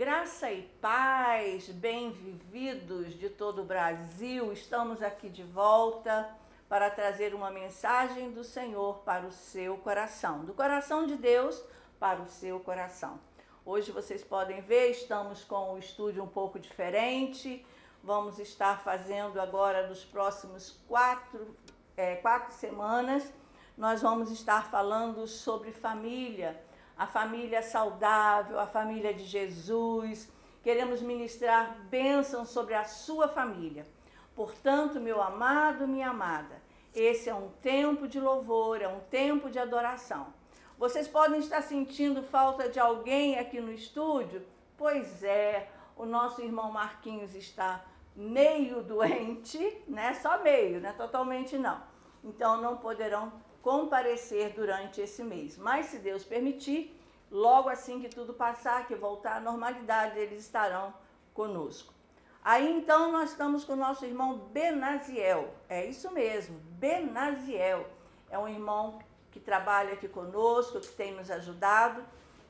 Graça e paz, bem-vindos de todo o Brasil. Estamos aqui de volta para trazer uma mensagem do Senhor para o seu coração, do coração de Deus para o seu coração. Hoje vocês podem ver, estamos com o estúdio um pouco diferente. Vamos estar fazendo agora nos próximos quatro semanas. Nós vamos estar falando sobre família, a família saudável, a família de Jesus. Queremos ministrar bênçãos sobre a sua família. Portanto, meu amado, minha amada, esse é um tempo de louvor, é um tempo de adoração. Vocês podem estar sentindo falta de alguém aqui no estúdio? Pois é, o nosso irmão Marquinhos está meio doente, né? Só meio, né? Totalmente não. Então não poderão comparecer durante esse mês. Mas se Deus permitir, logo assim que tudo passar, que voltar à normalidade, eles estarão conosco. Aí então nós estamos com o nosso irmão Benaziel. É isso mesmo, Benaziel. É um irmão que trabalha aqui conosco, que tem nos ajudado,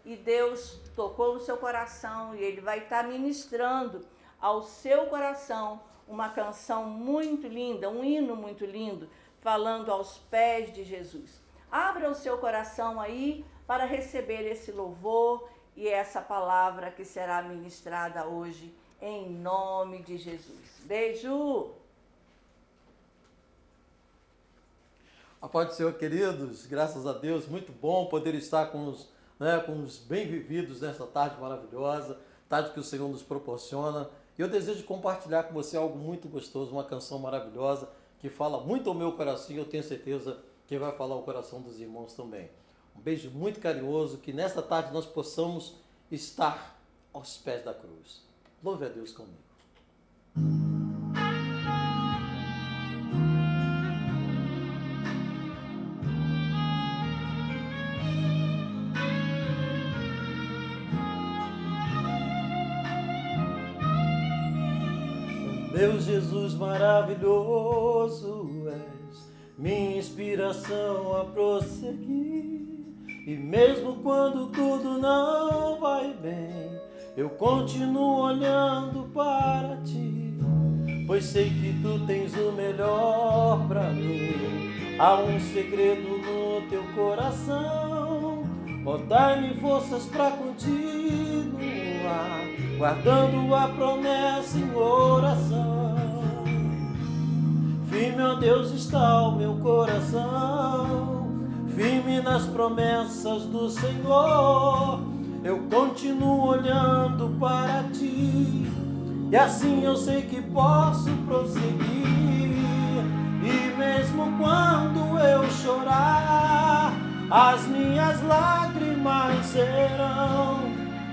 e Deus tocou no seu coração e ele vai estar ministrando ao seu coração uma canção muito linda, um hino muito lindo, falando aos pés de Jesus. Abra o seu coração aí para receber esse louvor e essa palavra que será ministrada hoje, em nome de Jesus. Beijo! A paz do Senhor, queridos, graças a Deus, muito bom poder estar com os bem-vividos nessa tarde maravilhosa, tarde que o Senhor nos proporciona. E eu desejo compartilhar com você algo muito gostoso, uma canção maravilhosa, que fala muito ao meu coração e eu tenho certeza que vai falar ao coração dos irmãos também. Um beijo muito carinhoso, que nesta tarde nós possamos estar aos pés da cruz. Louve a Deus comigo. Meu Jesus maravilhoso és, minha inspiração a prosseguir. E mesmo quando tudo não vai bem, eu continuo olhando para ti, pois sei que tu tens o melhor para mim. Há um segredo no teu coração, ó, dai-me forças para continuar, guardando a promessa em oração. Firme, ó Deus, está o meu coração, firme nas promessas do Senhor. Eu continuo olhando para ti, e assim eu sei que posso prosseguir. E mesmo quando eu chorar, as minhas lágrimas serão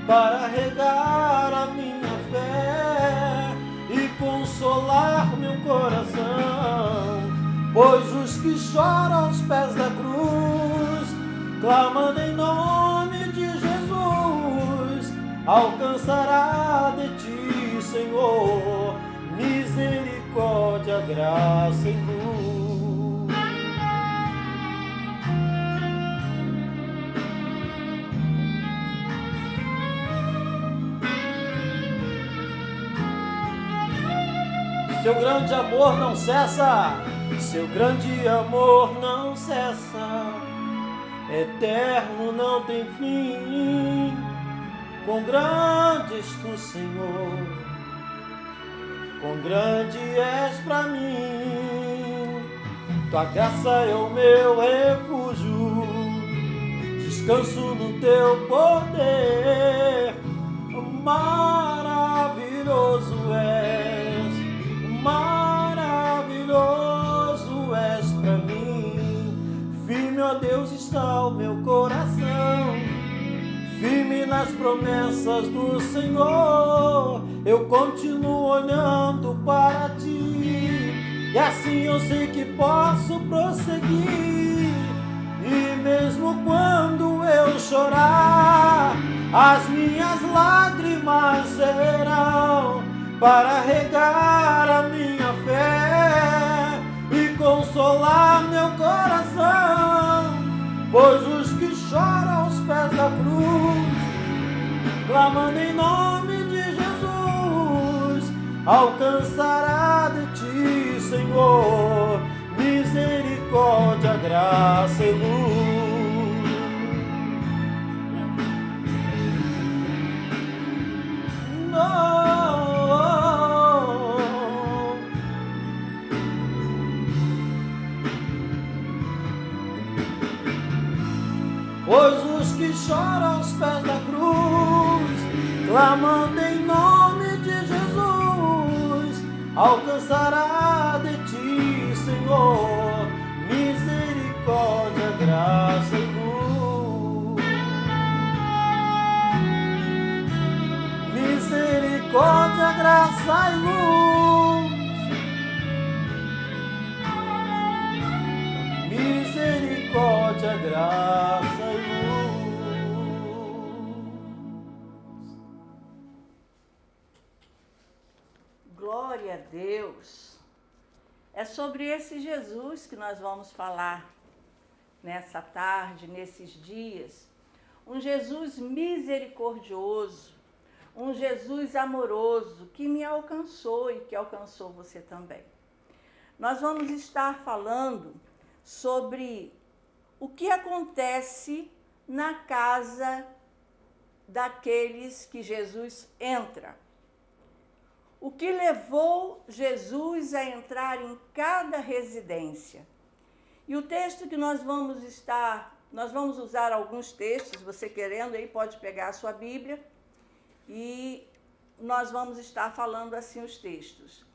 para regar a minha fé e consolar meu coração. Pois os que choram aos pés da cruz, clamando em nome de Jesus, alcançará de ti, Senhor, misericórdia, graça e luz. Seu grande amor não cessa, seu grande amor não cessa, eterno não tem fim. Quão grande és tu, Senhor, quão grande és pra mim. Tua graça é o meu refúgio, descanso no teu poder. Maravilhoso és, maravilhoso és pra mim. Firme, ó Deus, está o meu coração, firme nas promessas do Senhor. Eu continuo olhando para ti, e assim eu sei que posso prosseguir. E mesmo quando eu chorar, as minhas lágrimas serão para regar a minha fé e consolar meu coração. Pois os que choram aos pés da cruz, clamando em nome de Jesus, alcançará de ti, Senhor, misericórdia, graça e luz. Pois os que choram aos pés da cruz, clamando em nome de Jesus, alcançará de ti, Senhor, misericórdia, graça e luz. Misericórdia, graça e luz. Misericórdia, graça e luz. Glória a Deus. É sobre esse Jesus que nós vamos falar nessa tarde, nesses dias. Um Jesus misericordioso, um Jesus amoroso que me alcançou e que alcançou você também. Nós vamos estar falando sobre o que acontece na casa daqueles que Jesus entra. O que levou Jesus a entrar em cada residência. E o texto que nós vamos usar alguns textos, você querendo aí pode pegar a sua Bíblia e nós vamos estar falando assim os textos.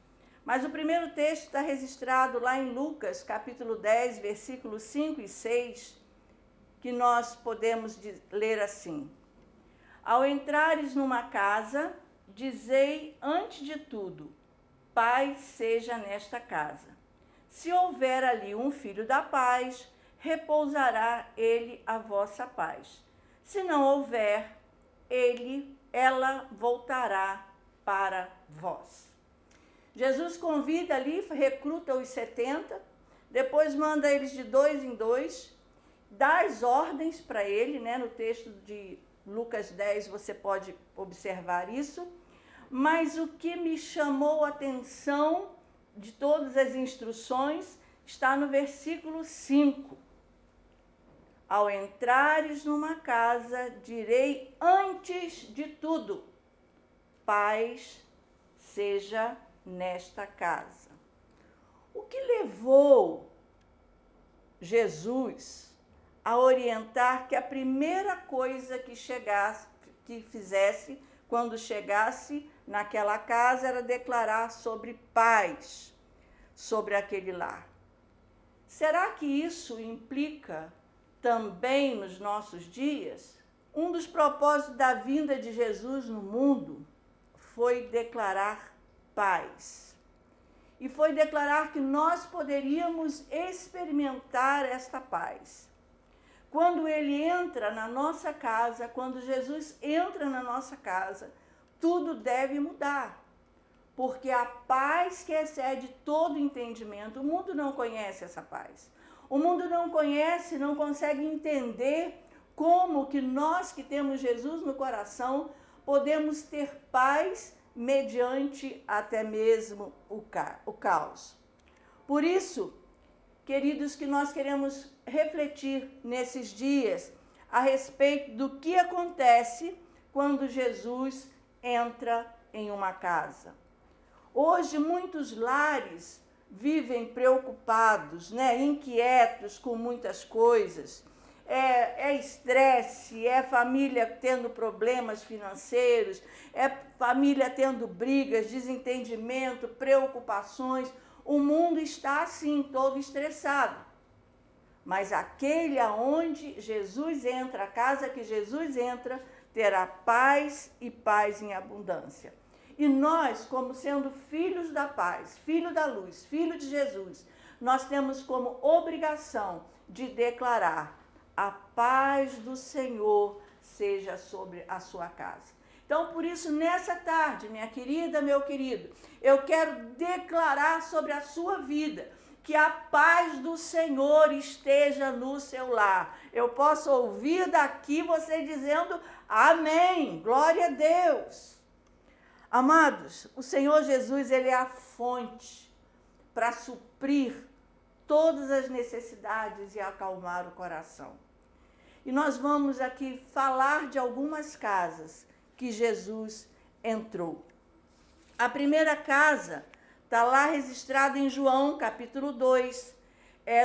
Mas o primeiro texto está registrado lá em Lucas, capítulo 10, versículos 5 e 6, que nós podemos ler assim. Ao entrares numa casa, dizei antes de tudo, paz seja nesta casa. Se houver ali um filho da paz, repousará ele a vossa paz. Se não houver, ela voltará para vós. Jesus convida ali, recruta os 70, depois manda eles de 2 em 2, dá as ordens para ele, né? No texto de Lucas 10 você pode observar isso, mas o que me chamou a atenção de todas as instruções está no versículo 5. Ao entrares numa casa, direi antes de tudo, paz seja nesta casa. O que levou Jesus a orientar que a primeira coisa que fizesse quando chegasse naquela casa era declarar sobre paz sobre aquele lar? Será que isso implica também nos nossos dias? Um dos propósitos da vinda de Jesus no mundo foi declarar paz. E foi declarar que nós poderíamos experimentar esta paz. Quando ele entra na nossa casa, quando Jesus entra na nossa casa, tudo deve mudar. Porque a paz que excede todo entendimento, o mundo não conhece essa paz. O mundo não conhece, não consegue entender como que nós que temos Jesus no coração podemos ter paz mediante até mesmo o caos. Por isso, queridos, que nós queremos refletir nesses dias a respeito do que acontece quando Jesus entra em uma casa. Hoje, muitos lares vivem preocupados, inquietos com muitas coisas. É estresse, é família tendo problemas financeiros, é família tendo brigas, desentendimento, preocupações. O mundo está assim, todo estressado. Mas aquele aonde Jesus entra, a casa que Jesus entra, terá paz e paz em abundância. E nós, como sendo filhos da paz, filho da luz, filho de Jesus, nós temos como obrigação de declarar: a paz do Senhor seja sobre a sua casa. Então, por isso, nessa tarde, minha querida, meu querido, eu quero declarar sobre a sua vida que a paz do Senhor esteja no seu lar. Eu posso ouvir daqui você dizendo Amém. Glória a Deus. Amados, o Senhor Jesus, ele é a fonte para suprir todas as necessidades e acalmar o coração. E nós vamos aqui falar de algumas casas que Jesus entrou. A primeira casa está lá registrada em João, capítulo 2,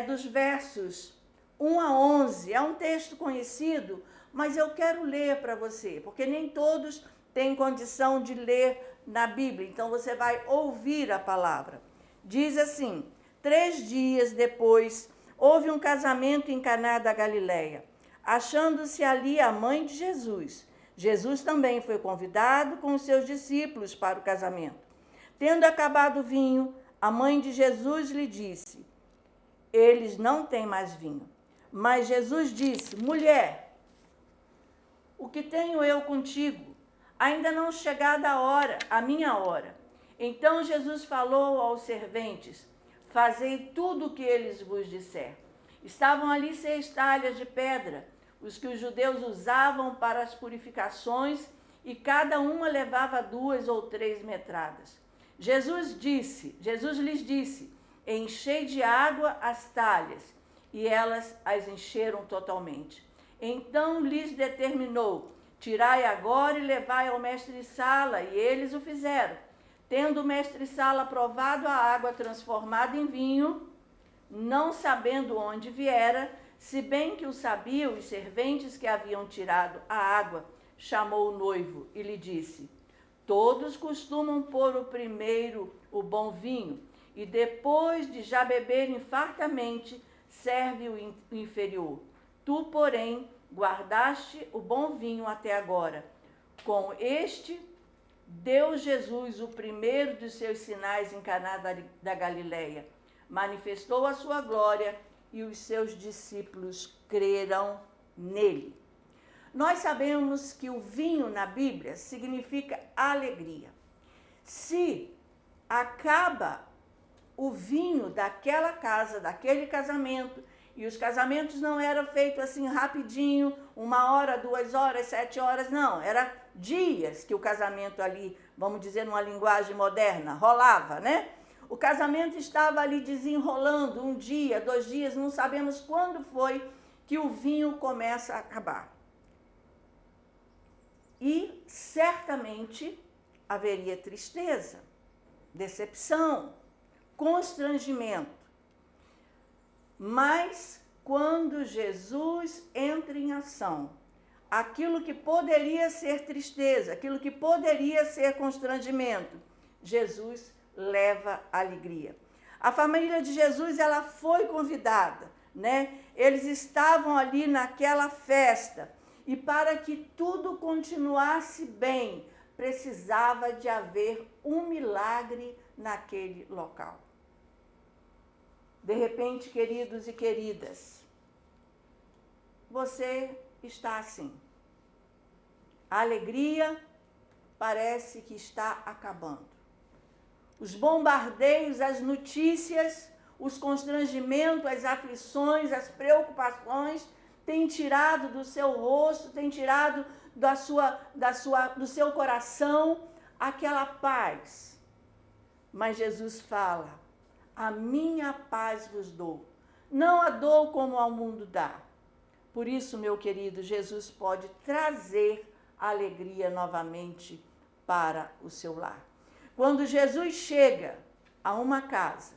dos versos 1 a 11. É um texto conhecido, mas eu quero ler para você, porque nem todos têm condição de ler na Bíblia, então você vai ouvir a palavra. Diz assim: 3 dias depois, houve um casamento em Caná da Galileia, achando-se ali a mãe de Jesus. Jesus também foi convidado com os seus discípulos para o casamento. Tendo acabado o vinho, a mãe de Jesus lhe disse: eles não têm mais vinho. Mas Jesus disse: mulher, o que tenho eu contigo? Ainda não chegada a hora, a minha hora. Então Jesus falou aos serventes: fazei tudo o que eles vos disser. Estavam ali 6 talhas de pedra, os que os judeus usavam para as purificações, e cada uma levava 2 ou 3 metradas. Jesus lhes disse: enchei de água as talhas, e elas as encheram totalmente. Então lhes determinou: tirai agora e levai ao mestre-sala, e eles o fizeram. Tendo o mestre-sala provado a água transformada em vinho, não sabendo onde viera, se bem que o sabiam os serventes que haviam tirado a água, chamou o noivo e lhe disse: todos costumam pôr o primeiro o bom vinho, e depois de já beberem fartamente, serve o inferior. Tu, porém, guardaste o bom vinho até agora. Com este, deu Jesus o primeiro dos seus sinais em Caná da Galileia. Manifestou a sua glória, e os seus discípulos creram nele. Nós sabemos que o vinho na Bíblia significa alegria. Se acaba o vinho daquela casa, daquele casamento, e os casamentos não eram feitos assim rapidinho, 1 hora, 2 horas, 7 horas, não. Era dias que o casamento ali, vamos dizer numa linguagem moderna, rolava, né? O casamento estava ali desenrolando 1 dia, 2 dias, não sabemos quando foi que o vinho começa a acabar. E certamente haveria tristeza, decepção, constrangimento. Mas quando Jesus entra em ação, aquilo que poderia ser tristeza, aquilo que poderia ser constrangimento, Jesus leva alegria. A família de Jesus, ela foi convidada, né? Eles estavam ali naquela festa, e para que tudo continuasse bem, precisava de haver um milagre naquele local. De repente, queridos e queridas, você está assim. A alegria parece que está acabando. Os bombardeios, as notícias, os constrangimentos, as aflições, as preocupações têm tirado do seu rosto, têm tirado do seu coração aquela paz. Mas Jesus fala: a minha paz vos dou, não a dou como ao mundo dá. Por isso, meu querido, Jesus pode trazer alegria novamente para o seu lar. Quando Jesus chega a uma casa,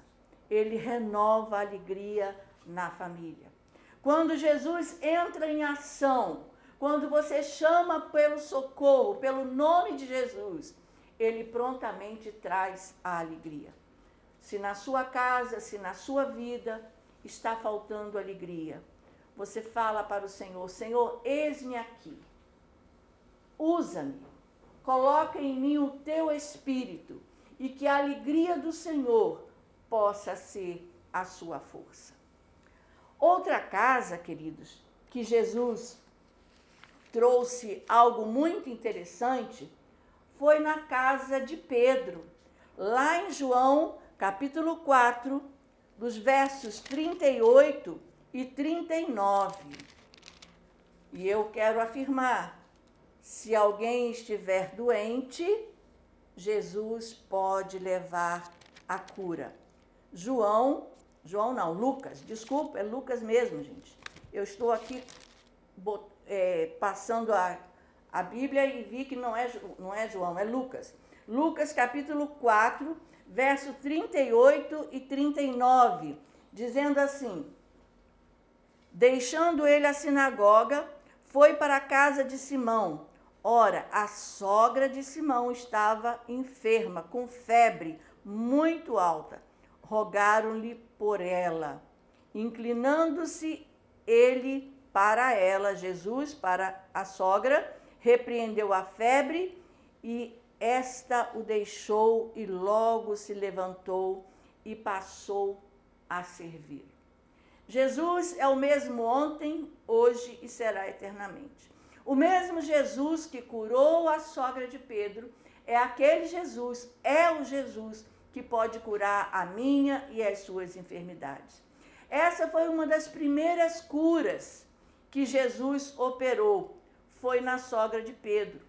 ele renova a alegria na família. Quando Jesus entra em ação, quando você chama pelo socorro, pelo nome de Jesus, ele prontamente traz a alegria. Se na sua casa, se na sua vida está faltando alegria, você fala para o Senhor: Senhor, eis-me aqui, usa-me, coloca em mim o teu espírito, e que a alegria do Senhor possa ser a sua força. Outra casa, queridos, que Jesus trouxe algo muito interessante, foi na casa de Pedro, lá em João, capítulo 4, dos versos 38 e 39. E eu quero afirmar se alguém estiver doente, Jesus pode levar a cura. Lucas, desculpa, é Lucas mesmo, gente. Eu estou aqui passando a Bíblia e vi que não é João, é Lucas. Lucas capítulo 4, verso 38 e 39, dizendo assim: deixando ele a sinagoga, foi para a casa de Simão. Ora, a sogra de Simão estava enferma, com febre muito alta. Rogaram-lhe por ela. Inclinando-se ele para ela, Jesus, para a sogra, repreendeu a febre e esta o deixou e logo se levantou e passou a servir. Jesus é o mesmo ontem, hoje e será eternamente. O mesmo Jesus que curou a sogra de Pedro é aquele Jesus, é o Jesus que pode curar a minha e as suas enfermidades. Essa foi uma das primeiras curas que Jesus operou, foi na sogra de Pedro.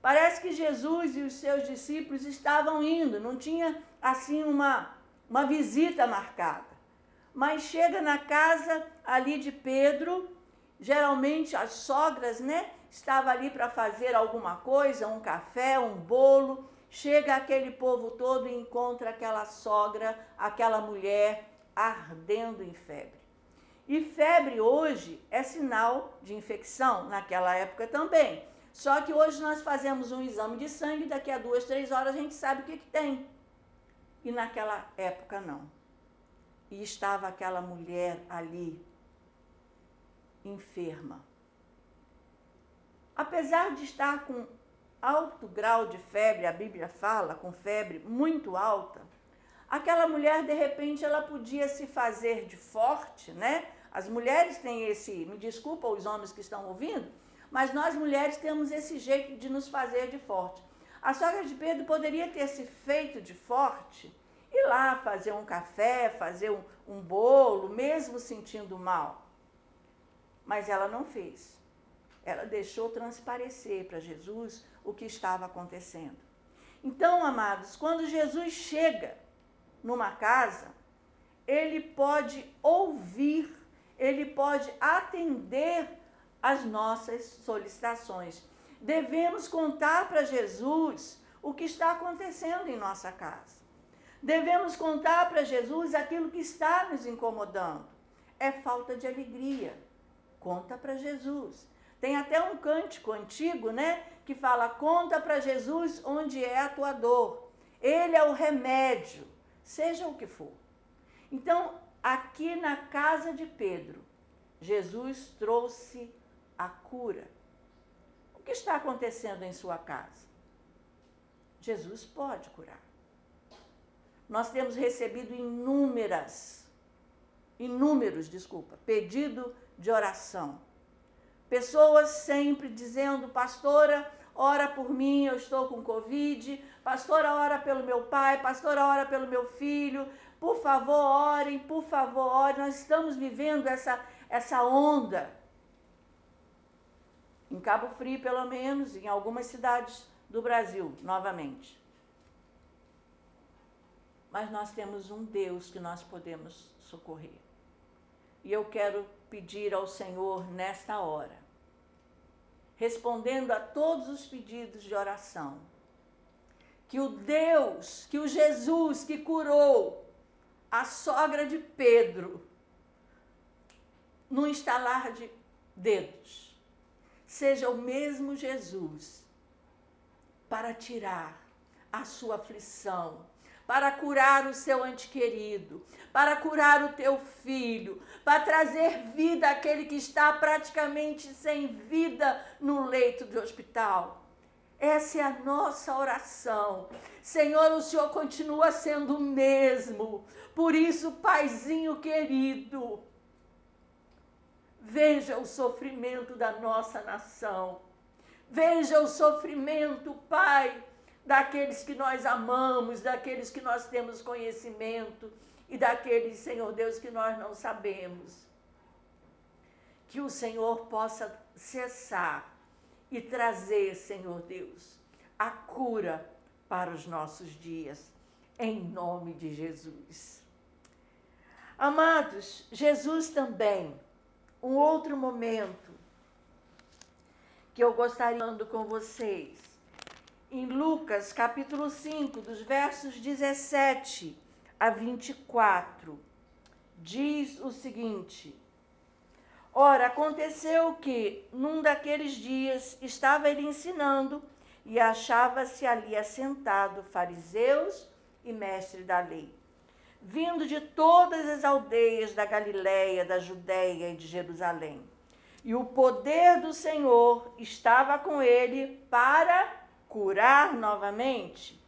Parece que Jesus e os seus discípulos estavam indo, não tinha assim uma visita marcada. Mas chega na casa ali de Pedro, geralmente as sogras, estavam ali para fazer alguma coisa, um café, um bolo. Chega aquele povo todo e encontra aquela sogra, aquela mulher ardendo em febre. E febre hoje é sinal de infecção, naquela época também. Só que hoje nós fazemos um exame de sangue, daqui a 2, 3 horas a gente sabe o que tem. E naquela época não. E estava aquela mulher ali, enferma. Apesar de estar com alto grau de febre, a Bíblia fala, com febre muito alta, aquela mulher, de repente, ela podia se fazer de forte, As mulheres têm me desculpa os homens que estão ouvindo, mas nós mulheres temos esse jeito de nos fazer de forte. A sogra de Pedro poderia ter se feito de forte, ir lá fazer um café, fazer um bolo, mesmo sentindo mal. Mas ela não fez. Ela deixou transparecer para Jesus o que estava acontecendo. Então, amados, quando Jesus chega numa casa, ele pode ouvir, ele pode atender às nossas solicitações. Devemos contar para Jesus o que está acontecendo em nossa casa. Devemos contar para Jesus aquilo que está nos incomodando. É falta de alegria. Conta para Jesus. Tem até um cântico antigo, que fala: conta para Jesus onde é a tua dor. Ele é o remédio, seja o que for. Então, aqui na casa de Pedro, Jesus trouxe a cura. O que está acontecendo em sua casa? Jesus pode curar. Nós temos recebido inúmeros pedidos de oração. Pessoas sempre dizendo: pastora, ora por mim, eu estou com Covid. Pastora, ora pelo meu pai. Pastora, ora pelo meu filho. Por favor, orem, por favor, orem. Nós estamos vivendo essa onda. Em Cabo Frio, pelo menos, em algumas cidades do Brasil, novamente. Mas nós temos um Deus que nós podemos socorrer. E eu quero pedir ao Senhor nesta hora, respondendo a todos os pedidos de oração, que o Deus, que o Jesus que curou a sogra de Pedro, num estalar de dedos, seja o mesmo Jesus para tirar a sua aflição, para curar o seu ente querido, para curar o teu filho, para trazer vida àquele que está praticamente sem vida no leito do hospital. Essa é a nossa oração. Senhor, o Senhor continua sendo o mesmo. Por isso, Paizinho querido, veja o sofrimento da nossa nação. Veja o sofrimento, Pai, daqueles que nós amamos, daqueles que nós temos conhecimento e daqueles, Senhor Deus, que nós não sabemos. Que o Senhor possa cessar e trazer, Senhor Deus, a cura para os nossos dias, em nome de Jesus. Amados, Jesus também, um outro momento que eu gostaria de falar com vocês, em Lucas capítulo 5, dos versos 17 a 24, diz o seguinte: ora, aconteceu que, num daqueles dias, estava ele ensinando e achava-se ali assentado fariseus e mestres da lei, vindo de todas as aldeias da Galiléia, da Judéia e de Jerusalém. E o poder do Senhor estava com ele para curar novamente.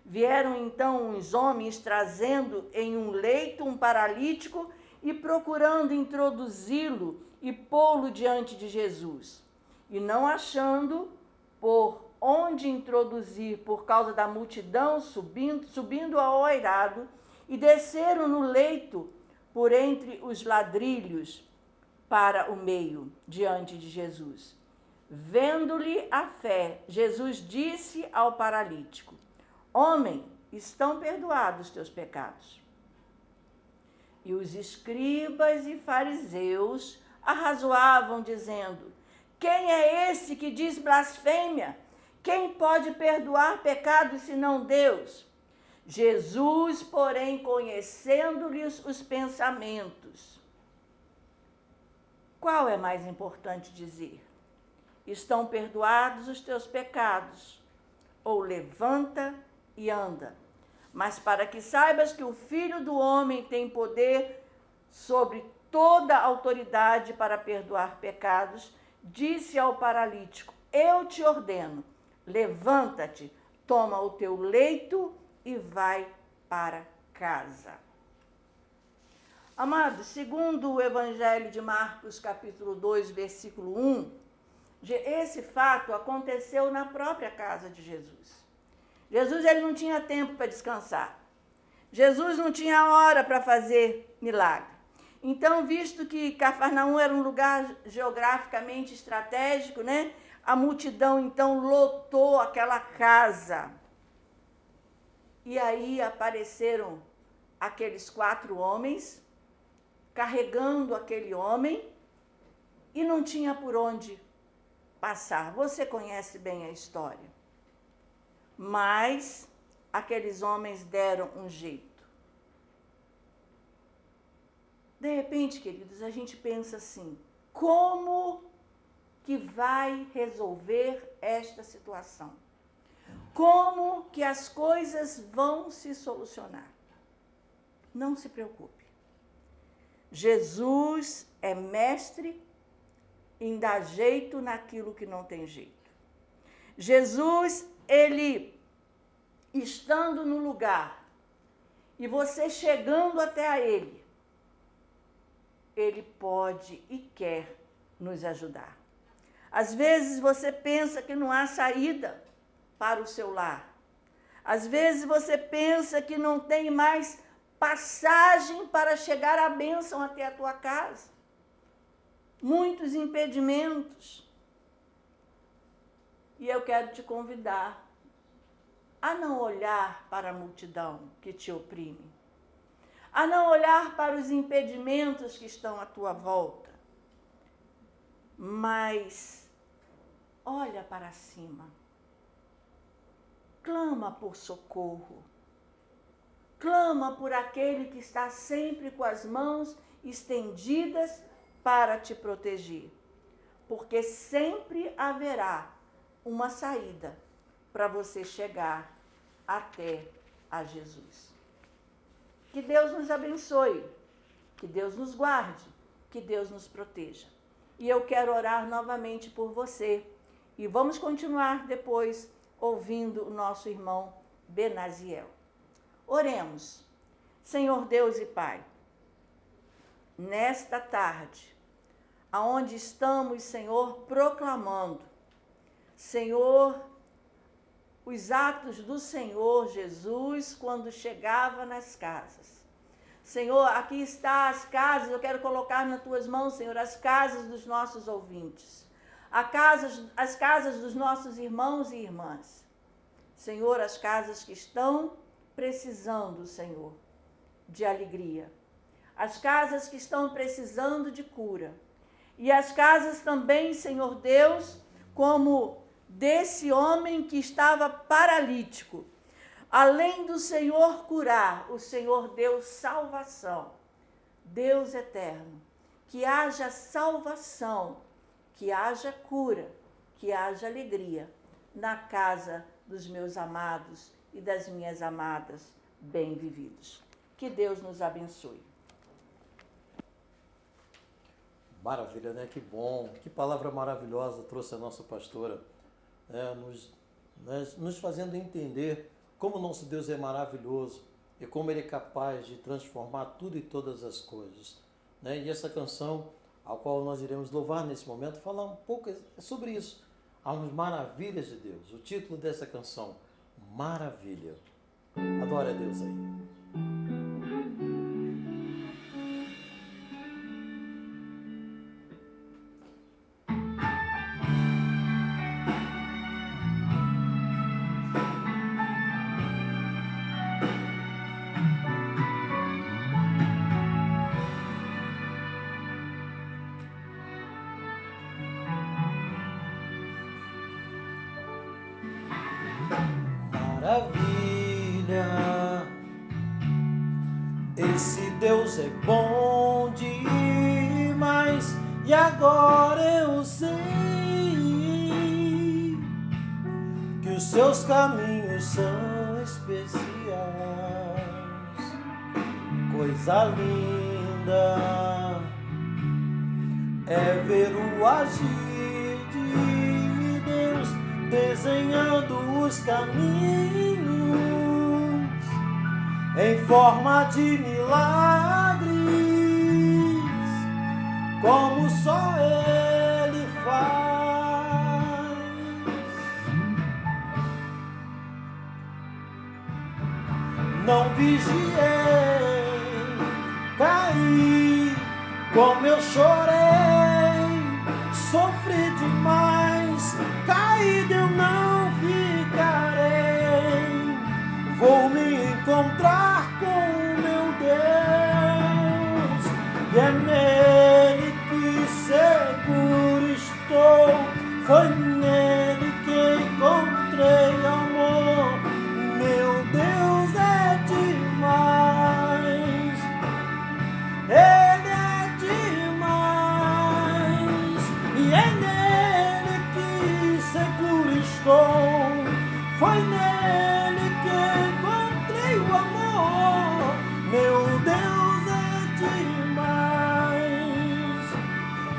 Vieram então uns homens trazendo em um leito um paralítico e procurando introduzi-lo e pô-lo diante de Jesus. E não achando por onde introduzir por causa da multidão, subindo ao eirado, e desceram no leito por entre os ladrilhos para o meio, diante de Jesus. Vendo-lhe a fé, Jesus disse ao paralítico: homem, estão perdoados os teus pecados. E os escribas e fariseus arrazoavam, dizendo: quem é esse que diz blasfêmia? Quem pode perdoar pecados senão Deus? Jesus, porém, conhecendo-lhes os pensamentos, qual é mais importante dizer? Estão perdoados os teus pecados, ou levanta e anda. Mas para que saibas que o Filho do Homem tem poder sobre toda a autoridade para perdoar pecados, disse ao paralítico: eu te ordeno, levanta-te, toma o teu leito e vai para casa. Amados, segundo o Evangelho de Marcos, capítulo 2, versículo 1, esse fato aconteceu na própria casa de Jesus. Jesus ele não tinha tempo para descansar. Jesus não tinha hora para fazer milagre. Então, visto que Cafarnaum era um lugar geograficamente estratégico, né? A multidão, então, lotou aquela casa. E aí apareceram aqueles 4 homens, carregando aquele homem, e não tinha por onde passar. Você conhece bem a história. Mas aqueles homens deram um jeito. De repente, queridos, a gente pensa assim: como que vai resolver esta situação? Como que as coisas vão se solucionar? Não se preocupe. Jesus é mestre em dar jeito naquilo que não tem jeito. Jesus, ele estando no lugar e você chegando até a ele, ele pode e quer nos ajudar. Às vezes você pensa que não há saída para o seu lar. Às vezes você pensa que não tem mais passagem para chegar à bênção até a tua casa. Muitos impedimentos. E eu quero te convidar a não olhar para a multidão que te oprime, a não olhar para os impedimentos que estão à tua volta, mas olha para cima, clama por socorro, clama por aquele que está sempre com as mãos estendidas para te proteger, porque sempre haverá uma saída para você chegar até a Jesus. Que Deus nos abençoe, que Deus nos guarde, que Deus nos proteja. E eu quero orar novamente por você. E vamos continuar depois ouvindo o nosso irmão Benaziel. Oremos. Senhor Deus e Pai, nesta tarde, aonde estamos, Senhor, proclamando, Senhor, os atos do Senhor Jesus quando chegava nas casas. Senhor, aqui está as casas, eu quero colocar nas tuas mãos, Senhor, as casas dos nossos ouvintes. as casas dos nossos irmãos e irmãs. Senhor, as casas que estão precisando, Senhor, de alegria. As casas que estão precisando de cura. E as casas também, Senhor Deus, como desse homem que estava paralítico. Além do Senhor curar, o Senhor deu salvação. Deus eterno, que haja salvação, que haja cura, que haja alegria na casa dos meus amados e das minhas amadas bem-vividos. Que Deus nos abençoe. Maravilha, né? Que bom, que palavra maravilhosa trouxe a nossa pastora, nos fazendo entender como o nosso Deus é maravilhoso e como Ele é capaz de transformar tudo e todas as coisas. Né? E essa canção, a qual nós iremos louvar nesse momento, falar um pouco sobre isso, as maravilhas de Deus. O título dessa canção, Maravilha. Adore a Deus aí. Maravilha, esse Deus é bom demais, e agora eu sei que os seus caminhos são especiais. Coisa linda é ver o agir de Deus desenhando os caminhos em forma de milagres, como só Ele faz. Não vigiei cair como eu chorei, sofri demais, caído eu não ficarei, vou me encontrar com o meu Deus, e é nele que seguro estou, foi nele que encontrei amor, meu Deus é demais, Ele é demais, e é nele que seguro estou, foi nele que encontrei o amor, meu Deus é demais,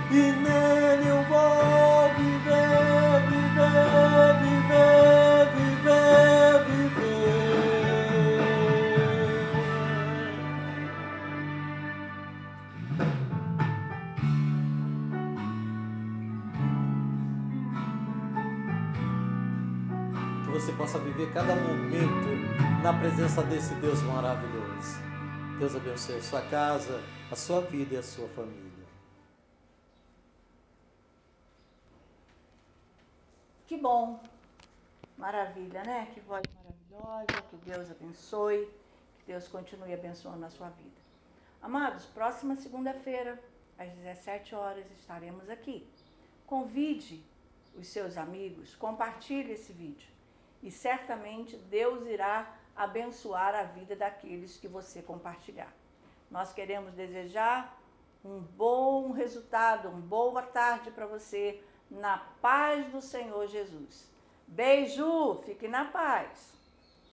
e nele eu vou viver, viver, viver, viver, viver. Que você possa viver cada momento na presença desse Deus maravilhoso. Deus abençoe a sua casa, a sua vida e a sua família. Que bom, maravilha, né? Que voz maravilhosa, que Deus abençoe, que Deus continue abençoando a sua vida. Amados, próxima segunda-feira, às 17 horas, estaremos aqui. Convide os seus amigos, compartilhe esse vídeo e certamente Deus irá abençoar a vida daqueles que você compartilhar. Nós queremos desejar um bom resultado, uma boa tarde para você, na paz do Senhor Jesus. Beijo, fique na paz.